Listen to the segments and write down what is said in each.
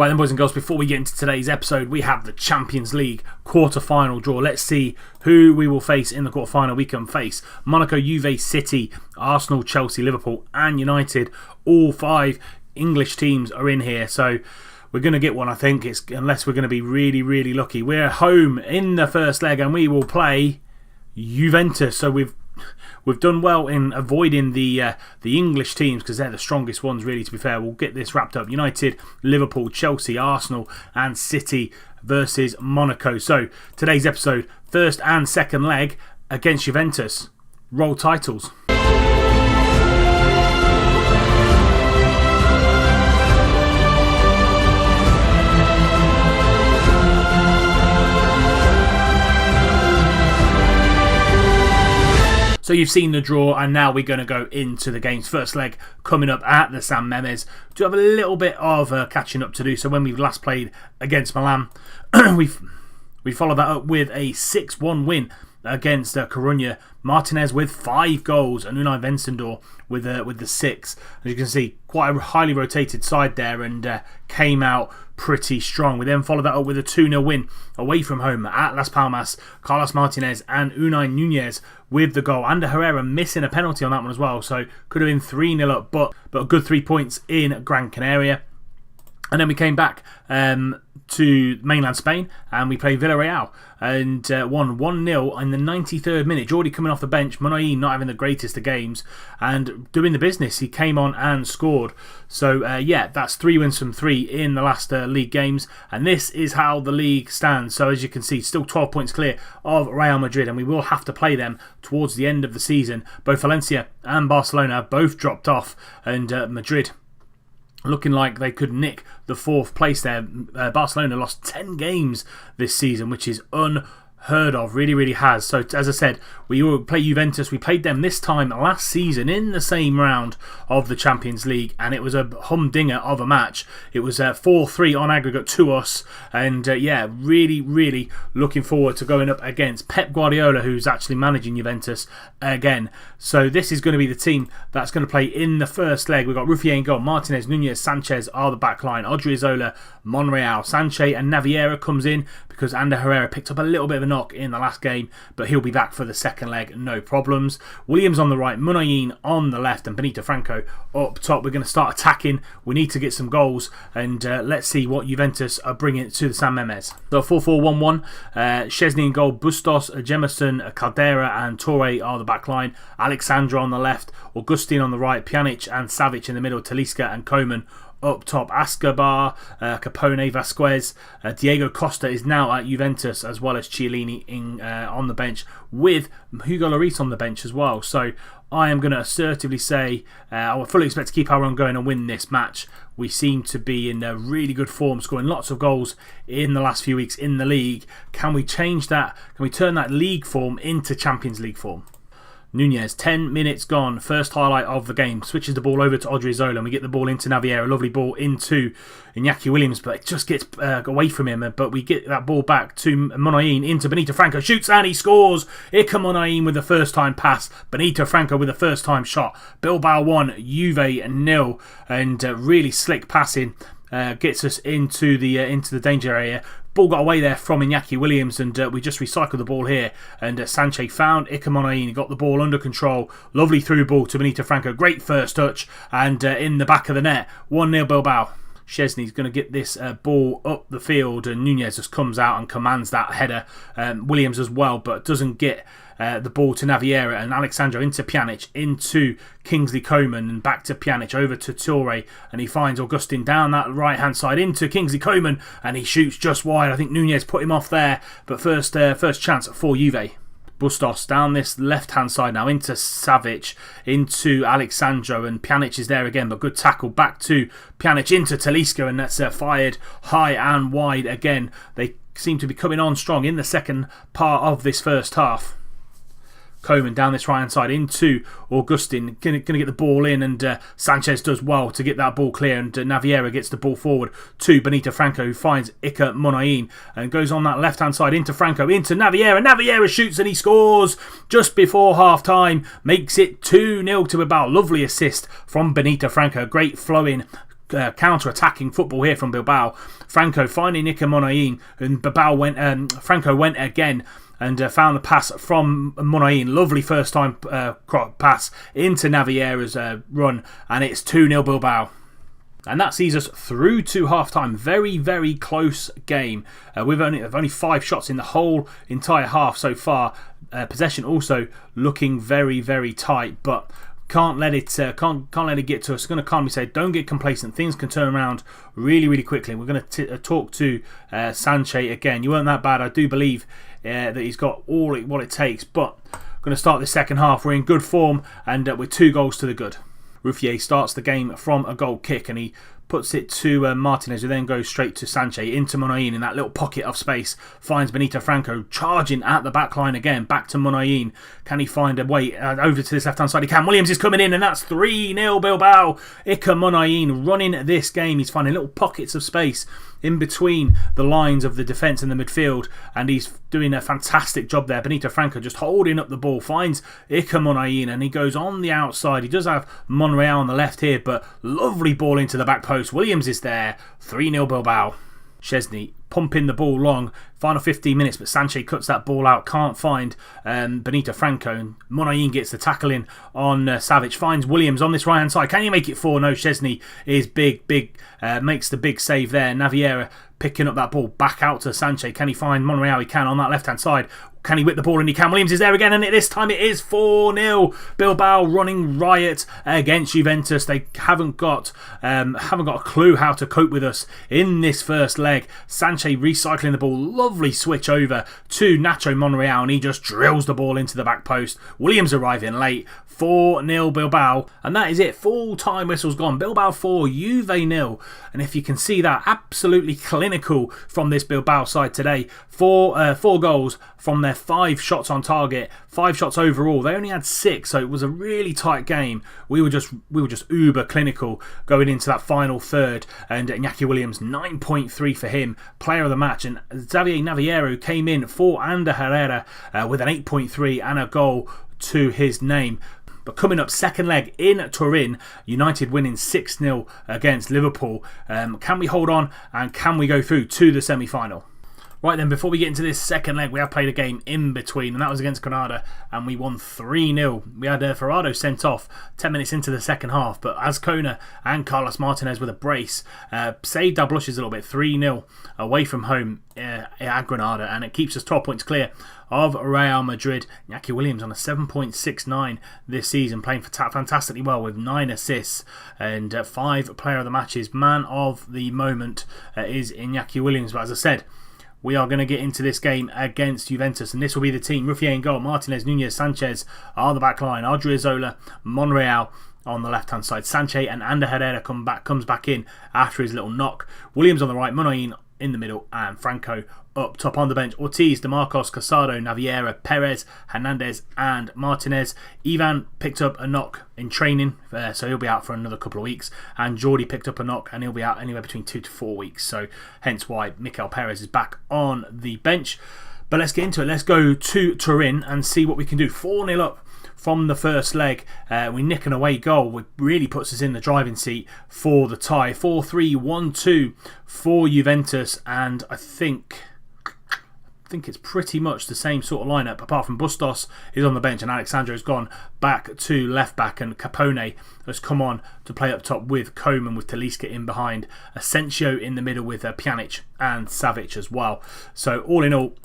Right then, boys and girls, before we get into today's episode, we have the Champions League quarter-final draw. Let's see who we will face in the quarter-final. We can face Monaco, Juve, City, Arsenal, Chelsea, Liverpool and United. All 5 English teams are in here, so we're going to get one, I think, unless we're going to be really, really lucky. We're home in the first leg and we will play Juventus. So we've done well in avoiding the English teams because they're the strongest ones, really, to be fair. We'll get this wrapped up. United, Liverpool, Chelsea, Arsenal and City versus Monaco. So today's episode, first and second leg against Juventus. Roll titles. So you've seen the draw and now we're going to go into the games. First leg coming up at the San Mamés. To have a little bit of catching up to do. So when we last played against Milan, we followed that up with a 6-1 win against Coruña. Martinez with 5 goals and Unai Vensendor with the 6. As you can see, quite a highly rotated side there and came out pretty strong. We then followed that up with a 2-0 win away from home at Las Palmas. Carlos Martinez and Unai Nunez with the goal. Ander Herrera missing a penalty on that one as well, so could have been 3-0 up, but a good 3 points in Gran Canaria. And then we came back to mainland Spain and we played Villarreal and won 1-0 in the 93rd minute. Jordi coming off the bench, Munayin not having the greatest of games and doing the business. He came on and scored. So that's 3 wins from 3 in the last league games, and this is how the league stands. So as you can see, still 12 points clear of Real Madrid, and we will have to play them towards the end of the season. Both Valencia and Barcelona both dropped off, and Madrid looking like they could nick the 4th place there. Barcelona lost 10 games this season, which is unheard of, really has. So as I said, we will play Juventus. We played them this time last season in the same round of the Champions League, and it was a humdinger of a match. It was 4-3 on aggregate to us, and really looking forward to going up against Pep Guardiola, who's actually managing Juventus again. So this is going to be the team that's going to play in the first leg. We've got Ruffier in goal, Martinez, Nunez, Sanchez are the back line, Odriozola, Monreal, Sanche and Naviera comes in because Ander Herrera picked up a little bit of a knock in the last game, but he'll be back for the second leg, no problems. Williams on the right, Munayin on the left and Benito Franco up top. We're going to start attacking. We need to get some goals, and let's see what Juventus are bringing to the San Mamés. So 4-4-1-1, Szczesny in goal, Bustos, Jemison, Caldera and Torre are the back line, Alexandra on the left, Augustin on the right, Pjanic and Savic in the middle, Talisca and Koeman up top, Escobar, Capone, Vasquez, Diego Costa is now at Juventus, as well as Chiellini on the bench, with Hugo Lloris on the bench as well. So I am going to assertively say I will fully expect to keep our run going and win this match. We seem to be in a really good form, scoring lots of goals in the last few weeks in the league. Can we change that? Can we turn that league form into Champions League form? Nunez, 10 minutes gone, first highlight of the game, switches the ball over to Odriozola and we get the ball into Naviera, a lovely ball into Iñaki Williams, but it just gets away from him, but we get that ball back to Munayin, into Benito Franco, shoots and he scores. Here come Munayin with the first time pass, Benito Franco with the first time shot. Bilbao 1, Juve 0, and really slick passing gets us into the danger area. Ball got away there from Iñaki Williams, and we just recycled the ball here, and Sanche found Iker Munayin, got the ball under control, lovely through ball to Benito Franco, great first touch, and in the back of the net, 1-0 Bilbao. Szczesny's going to get this ball up the field, and Nunez just comes out and commands that header. Williams as well, but doesn't get the ball to Naviera, and Alexandro into Pjanic, into Kingsley Coman, and back to Pjanic, over to Torre, and he finds Augustin down that right hand side into Kingsley Coman, and he shoots just wide. I think Nunez put him off there, but first chance for Juve. Bustos down this left-hand side now into Savic, into Alexandro, and Pjanic is there again, but good tackle back to Pjanic into Talisca, and that's fired high and wide again. They seem to be coming on strong in the second part of this first half. Koeman down this right hand side into Augustin, going to get the ball in, and Sanchez does well to get that ball clear, and Naviera gets the ball forward to Benito Franco, who finds Iker Munayin and goes on that left hand side into Franco, into Naviera shoots and he scores just before half time, makes it 2-0 to Bilbao. Lovely assist from Benito Franco, great flowing counter-attacking football here from Bilbao. Franco finding Iker Monayin, and Franco went again and found the pass from Monayin. Lovely first time pass into Naviera's run, and it's 2-0 Bilbao. And that sees us through to half-time. Very, very close game. We've only 5 shots in the whole entire half so far. Possession also looking very, very tight, but can't let it get to us. Going to calmly say, don't get complacent. Things can turn around really, really quickly. We're going to talk to Sanchez again. You weren't that bad. I do believe that he's got what it takes, but going to start the second half. We're in good form, and we're 2 goals to the good. Ruffier starts the game from a goal kick, and he puts it to Martinez, who then goes straight to Sanchez, into Monayin in that little pocket of space, finds Benito Franco charging at the back line again, back to Monayin. Can he find a way over to this left-hand side? He can. Williams is coming in, and that's 3-0 Bilbao. Iker Monayin running this game. He's finding little pockets of space in between the lines of the defence and the midfield, and he's doing a fantastic job there. Benito Franco just holding up the ball, finds Iker Monayin, and he goes on the outside. He does have Monreal on the left here, but lovely ball into the back post. Williams is there. 3-0 Bilbao. Szczesny pumping the ball long. Final 15 minutes, but Sanchez cuts that ball out. Can't find Benito Franco. And Monayin gets the tackle in on Savic. Finds Williams on this right hand side. Can you make it 4? No, Szczesny is big, makes the big save there. Naviera picking up that ball back out to Sanchez. Can he find Monreal? He can on that left hand side. Can he whip the ball? And he can. Williams is there again, and this time it is 4-0. Bilbao running riot against Juventus. They haven't got a clue how to cope with us in this first leg. Sanchez recycling the ball. Lovely switch over to Nacho Monreal, and he just drills the ball into the back post. Williams arriving late. 4-0 Bilbao, and that is it. Full time whistle's gone. Bilbao 4, Juve 0. And if you can see that, absolutely clinical from this Bilbao side today. 4 goals from their 5 shots on target, 5 shots overall. They only had 6, so it was a really tight game. We were just uber clinical going into that final third. And Iñaki Williams, 9.3 for him, player of the match. And Xavier Naviero came in for Ander Herrera with an 8.3 and a goal to his name. But coming up, second leg in Turin, United winning 6-0 against Liverpool. Can we hold on, and can we go through to the semi-final? Right then, before we get into this second leg, we have played a game in between, and that was against Granada, and we won 3-0. We had Ferrado sent off 10 minutes into the second half, but Azcona and Carlos Martinez with a brace saved our blushes a little bit. 3-0 away from home at Granada, and it keeps us 12 points clear of Real Madrid. Iñaki Williams on a 7.69 this season, playing fantastically well with 9 assists and 5 player of the matches. Man of the moment is Iñaki Williams, but as I said, we are going to get into this game against Juventus, and this will be the team. Ruffier in goal, Martinez, Nunez, Sanchez are the back line, Odriozola, Monreal on the left hand side. Sanchez and Ander Herrera comes back in after his little knock. Williams on the right, Monayin in the middle, and Franco up top. On the bench, Ortiz, DeMarcos, Casado, Naviera, Perez, Hernandez and Martinez. Ivan picked up a knock in training, so he'll be out for another couple of weeks, and Jordi picked up a knock and he'll be out anywhere between 2 to 4 weeks, so hence why Mikel Perez is back on the bench. But let's get into it. Let's go to Turin and see what we can do. 4-0 up from the first leg. We nick an away goal, which really puts us in the driving seat for the tie. 4-3-1-2 for Juventus, and I think it's pretty much the same sort of lineup, apart from Bustos is on the bench and Alexandro's gone back to left back, and Capone has come on to play up top with Koeman, with Talisca in behind, Asensio in the middle with Pjanic and Savic as well. So all in all,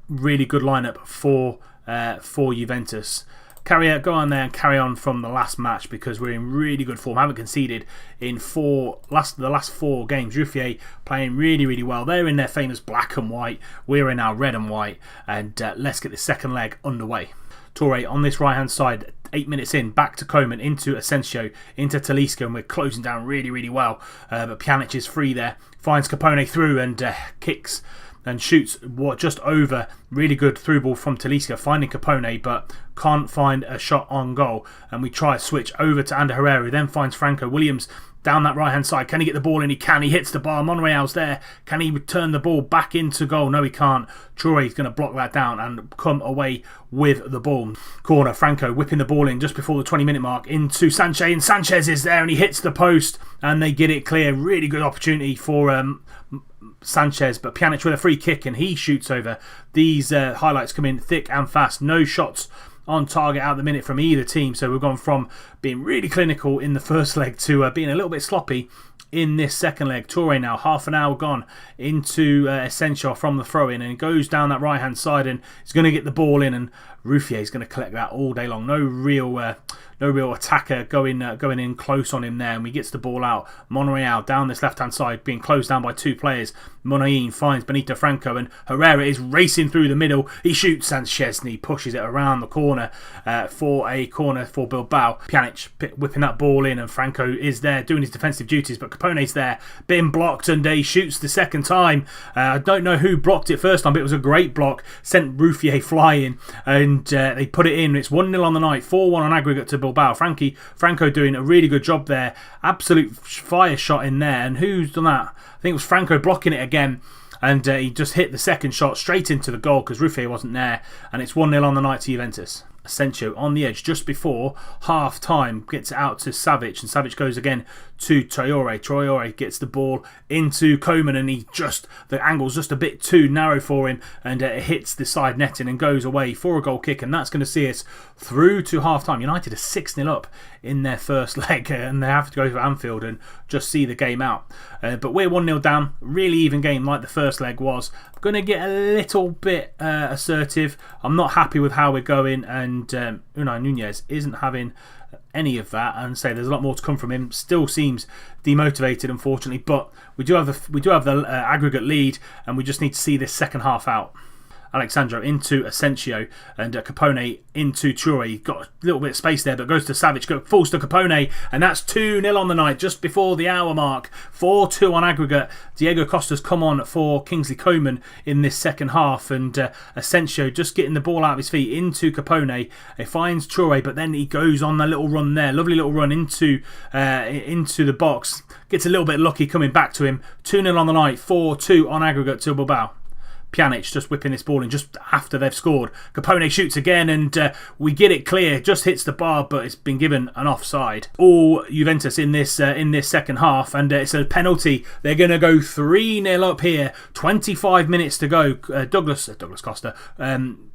really good lineup for Juventus. Go on there and carry on from the last match, because we're in really good form. Haven't conceded in the last 4 games. Ruffier playing really, really well. They're in their famous black and white. We're in our red and white. And let's get the second leg underway. Toure on this right hand side, 8 minutes in, back to Koeman, into Asensio, into Talisca, and we're closing down really, really well. But Pjanic is free there, finds Capone through and kicks and shoots just over. Really good through ball from Talisca, finding Capone, but can't find a shot on goal. And we try a switch over to Ander Herrera, who then finds Franco. Williams down that right hand side. Can he get the ball in? He can. He hits the bar. Monreal's there. Can he return the ball back into goal? No, he can't. Touré's going to block that down and come away with the ball. Corner, Franco whipping the ball in just before the 20-minute mark into Sanchez, and Sanchez is there and he hits the post and they get it clear. Really good opportunity for Sanchez, but Pjanic with a free kick and he shoots over. These highlights come in thick and fast. No shots on target at the minute from either team, so we've gone from being really clinical in the first leg to being a little bit sloppy in this second leg. Touré now, half an hour gone into Asensio from the throw-in, and he goes down that right-hand side and he's going to get the ball in, and Ruffier is going to collect that all day long. No real attacker going in close on him there, and he gets the ball out. Monreal down this left-hand side, being closed down by two players. Monain finds Benito Franco, and Herrera is racing through the middle. He shoots Sanchez and he pushes it around the corner for a corner for Bilbao. Pjanic whipping that ball in, and Franco is there doing his defensive duties, but Capone's there, being blocked, and he shoots the second time. I don't know who blocked it first time, but it was a great block. Sent Ruffier flying, and they put it in. It's 1-0 on the night, 4-1 on aggregate to Bilbao. Franco doing a really good job there. Absolute fire shot in there. And who's done that? I think it was Franco blocking it again. And he just hit the second shot straight into the goal because Ruffier wasn't there. And it's 1-0 on the night to Juventus. Asensio on the edge just before half time, gets it out to Savic, and Savic goes again to Traoré. Traoré gets the ball into Koeman, and the angle's just a bit too narrow for him, and it hits the side netting and goes away for a goal kick, and that's going to see us through to half time. United are 6-0 up in their first leg, and they have to go to Anfield and just see the game out. But we're 1-0 down, really even game like the first leg was. I'm going to get a little bit assertive. I'm not happy with how we're going, and Unai Núñez isn't having any of that, and say there's a lot more to come from him. Still seems demotivated, unfortunately, but we do have the aggregate lead, and we just need to see this second half out. Alexandro into Asensio, and Capone into Touré. Got a little bit of space there, but goes to Savic, falls to Capone, and that's 2-0 on the night, just before the hour mark. 4-2 on aggregate. Diego Costa's come on for Kingsley Coman in this second half, and Asensio just getting the ball out of his feet into Capone. He finds Touré, but then he goes on a little run there. Lovely little run into the box. Gets a little bit lucky coming back to him. 2-0 on the night, 4-2 on aggregate to Bilbao. Pjanic just whipping this ball in just after they've scored. Capone shoots again, and we get it clear. Just hits the bar, but it's been given an offside. All Juventus in this second half, and it's a penalty. They're going to go 3-0 up here. 25 minutes to go. Douglas Costa.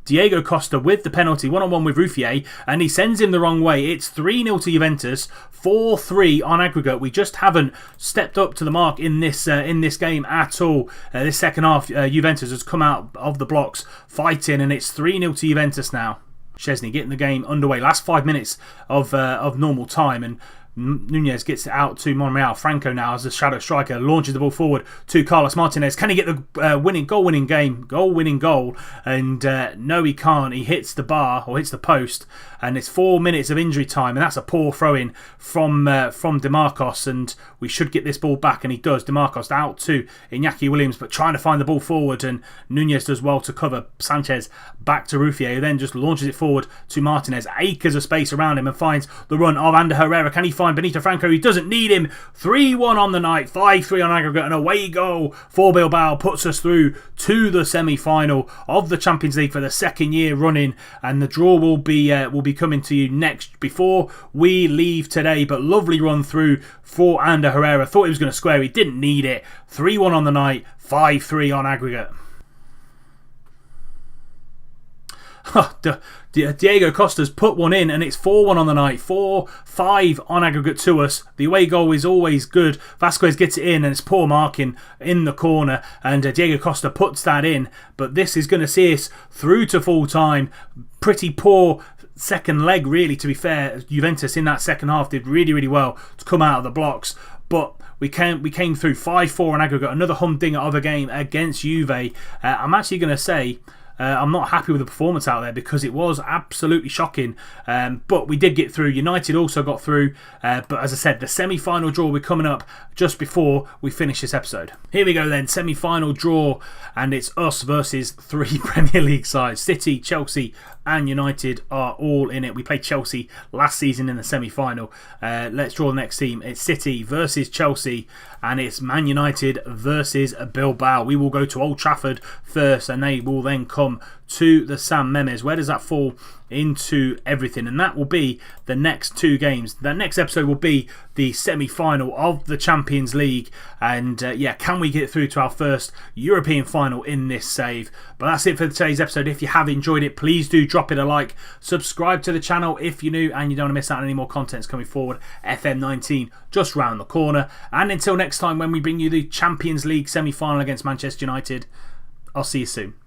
Diego Costa with the penalty, 1-on-1 with Ruffier, and he sends him the wrong way. It's 3-0 to Juventus, 4-3 on aggregate. We just haven't stepped up to the mark in this game at all. This second half, Juventus has come out of the blocks fighting, and it's 3-0 to Juventus now. Szczesny getting the game underway. Last 5 minutes of normal time, and Núñez gets it out to Monreal. Franco now as a shadow striker launches the ball forward to Carlos Martinez. Can he get the goal-winning goal? And no, he can't. He hits the bar, or hits the post, and it's 4 minutes of injury time, and that's a poor throw-in from DeMarcos, and we should get this ball back, and he does. DeMarcos out to Iñaki Williams, but trying to find the ball forward, and Núñez does well to cover. Sanchez back to Ruffier, who then just launches it forward to Martinez. Acres of space around him, and finds the run of Ander Herrera. Can he find Benito Franco? He doesn't need him. 3-1 on the night, 5-3 on aggregate, and away goal for Bilbao puts us through to the semi-final of the Champions League for the second year running, and the draw will be coming to you next before we leave today. But lovely run through for Ander Herrera. Thought he was going to square, he didn't need it. 3-1 on the night, 5-3 on aggregate. Diego Costa's put one in, and it's 4-1 on the night, 4-5 on aggregate to us. The away goal is always good. Vasquez gets it in, and it's poor marking in the corner, and Diego Costa puts that in. But this is going to see us through to full time. Pretty poor second leg, really, to be fair. Juventus in that second half did really, really well to come out of the blocks, but we came through 5-4 on aggregate. Another humdinger of a game against Juve. I'm actually going to say I'm not happy with the performance out there, because it was absolutely shocking, but we did get through. United also got through, but as I said, the semi-final draw will be coming up just before we finish this episode. Here we go then, semi-final draw, and it's us versus 3 Premier League sides: City, Chelsea and United are all in it. We played Chelsea last season in the semi-final. Let's draw the next team. It's City versus Chelsea, and it's Man United versus Bilbao. We will go to Old Trafford first, and they will then come to the San Memes. Where does that fall into everything? And that will be the next 2 games. The next episode will be the semi-final of the Champions League, and can we get through to our first European final in this save? But that's it for today's episode. If you have enjoyed it, please do drop it a like, subscribe to the channel if you're new and you don't want to miss out on any more contents coming forward. FM19 just round the corner, and until next time when we bring you the Champions League semi-final against Manchester United, I'll see you soon.